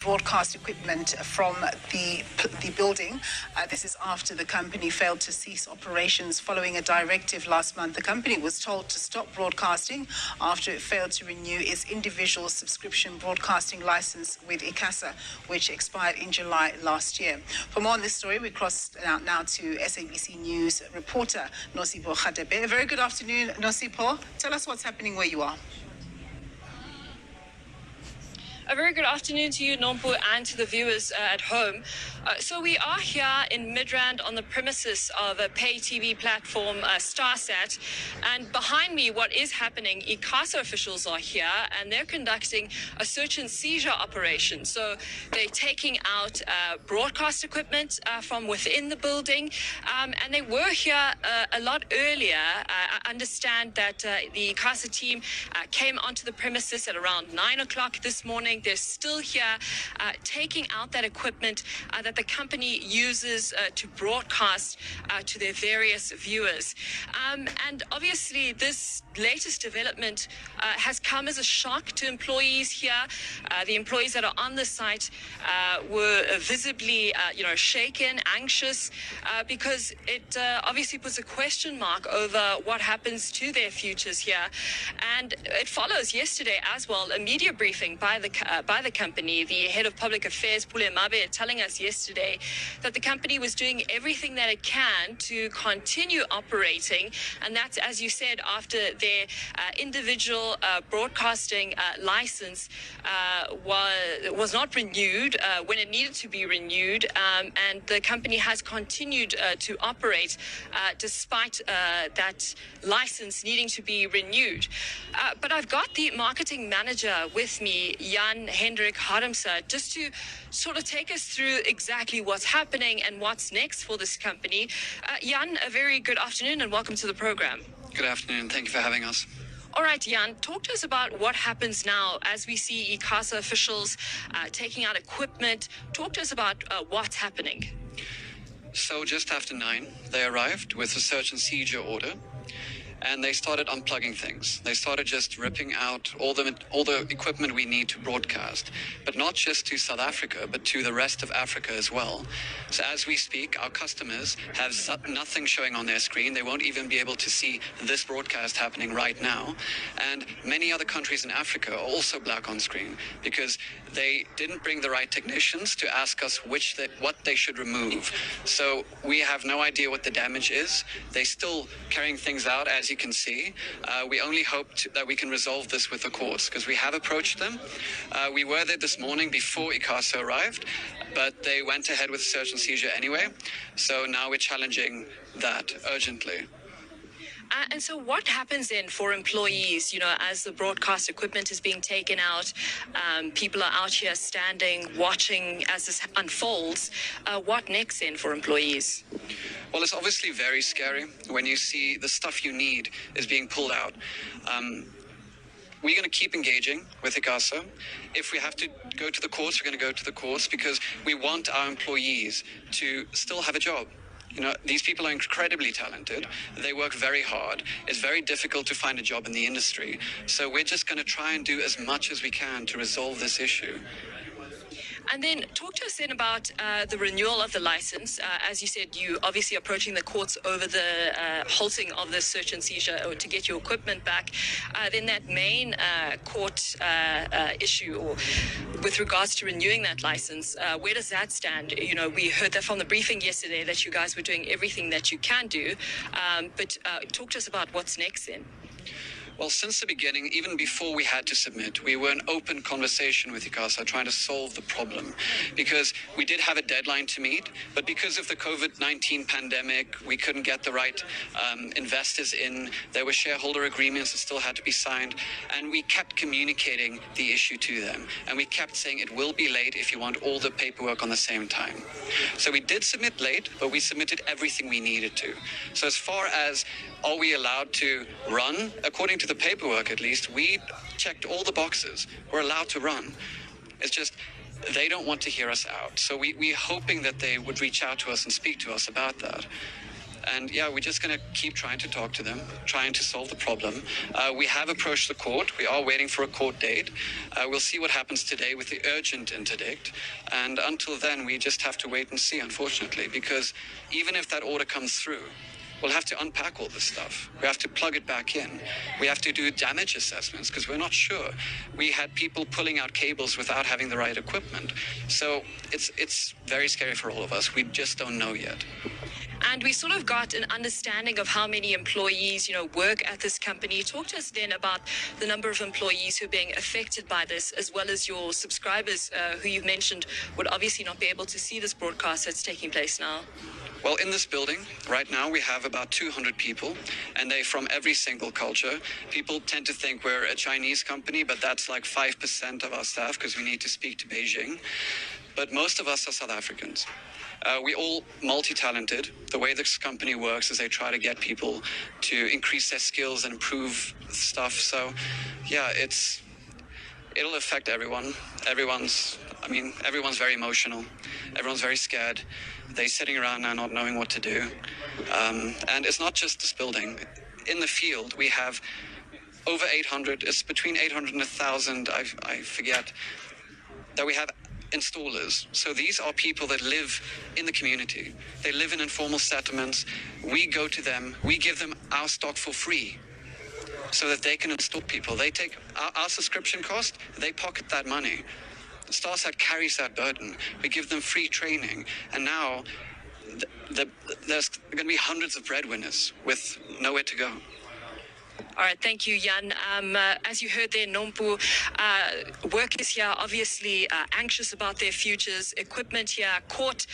broadcast equipment from the building. This is after the company failed to cease operations following a directive last month. The company was told to stop broadcasting after it failed to renew its individual subscription broadcasting license with ICASA, which expired in July last year. For more on this story, we cross out now to SABC News reporter Nosipho. A very good afternoon, Nosipho. Tell us what's happening where you are. A very good afternoon to you, Nompu, and to the viewers at home. So we are here in Midrand on the premises of a pay TV platform, StarSAI. And behind me, what is happening, ICASA officials are here and they're conducting a search and seizure operation. So they're taking out broadcast equipment from within the building. And they were here a lot earlier. I understand that the ICASA team came onto the premises at around 9 o'clock this morning. They're still here taking out that equipment that the company uses to broadcast to their various viewers. And obviously, this latest development has come as a shock to employees here. The employees that are on the site were visibly, shaken, anxious, because it obviously puts a question mark over what happens to their futures here. And it follows yesterday as well a media briefing by the company. The head of public affairs, Pule Mabe, telling us yesterday that the company was doing everything that it can to continue operating, and that's, as you said, after their individual broadcasting license was not renewed when it needed to be renewed, and the company has continued to operate despite that license needing to be renewed. But I've got the marketing manager with me, Jan Hendrik Harmsa, just to sort of take us through exactly what's happening and what's next for this company. Jan, a very good afternoon and welcome to the program. Good afternoon. Thank you for having us. All right, Jan, talk to us about what happens now as we see ICASA officials taking out equipment. Talk to us about what's happening. So just after 9, they arrived with a search and seizure order. And they started unplugging things. They started just ripping out all the equipment we need to broadcast, but not just to South Africa, but to the rest of Africa as well. So as we speak, our customers have nothing showing on their screen. They won't even be able to see this broadcast happening right now. And many other countries in Africa are also black on screen because they didn't bring the right technicians to ask us what they should remove. So we have no idea what the damage is. They're still carrying things out, as you can see. We only hope that we can resolve this with the courts, because we have approached them. We were there this morning before ICASA arrived, but they went ahead with search and seizure anyway. So now we're challenging that urgently. And so what happens then for employees, as the broadcast equipment is being taken out, people are out here standing, watching as this unfolds. What next then for employees? Well, it's obviously very scary when you see the stuff you need is being pulled out. We're going to keep engaging with ICASA. If we have to go to the courts, we're going to go to the courts because we want our employees to still have a job. These people are incredibly talented. They work very hard. It's very difficult to find a job in the industry. So we're just going to try and do as much as we can to resolve this issue. And then talk to us then about the renewal of the license. As you said, you obviously approaching the courts over the halting of the search and seizure or to get your equipment back. Then that main court issue or with regards to renewing that license, where does that stand? We heard that from the briefing yesterday that you guys were doing everything that you can do. But talk to us about what's next then. Well, since the beginning, even before we had to submit, we were in open conversation with ICASA trying to solve the problem because we did have a deadline to meet, but because of the COVID-19 pandemic, we couldn't get the right investors in. There were shareholder agreements that still had to be signed, and we kept communicating the issue to them. And we kept saying it will be late if you want all the paperwork on the same time. So we did submit late, but we submitted everything we needed to. So as far as are we allowed to run, according to the paperwork at least, we checked all the boxes. We're allowed to run. It's just they don't want to hear us out. So we're hoping that they would reach out to us and speak to us about that. And yeah, we're just going to keep trying to talk to them, trying to solve the problem. We have approached the court. We are waiting for a court date. We'll see what happens today with the urgent interdict. And until then, we just have to wait and see, unfortunately, because even if that order comes through, we'll have to unpack all this stuff. We have to plug it back in. We have to do damage assessments because we're not sure. We had people pulling out cables without having the right equipment. So it's very scary for all of us. We just don't know yet. And we sort of got an understanding of how many employees, work at this company. Talk to us then about the number of employees who are being affected by this, as well as your subscribers who you've mentioned would obviously not be able to see this broadcast that's taking place now. Well, in this building, right now, we have about 200 people, and they're from every single culture. People tend to think we're a Chinese company, but that's like 5% of our staff because we need to speak to Beijing. But most of us are South Africans. We're all multi-talented. The way this company works is they try to get people to increase their skills and improve stuff. So, yeah, it'll affect everyone. Everyone's very emotional. Everyone's very scared. They're sitting around now not knowing what to do. And it's not just this building. In the field, we have over 800, it's between 800 and 1,000, I forget, that we have installers. So these are people that live in the community. They live in informal settlements. We go to them. We give them our stock for free so that they can install people. They take our subscription cost, they pocket that money. StarSAI carries that burden. We give them free training. And now there's going to be hundreds of breadwinners with nowhere to go. All right, thank you, Jan. As you heard there, Nompu, workers here obviously anxious about their futures, equipment here, court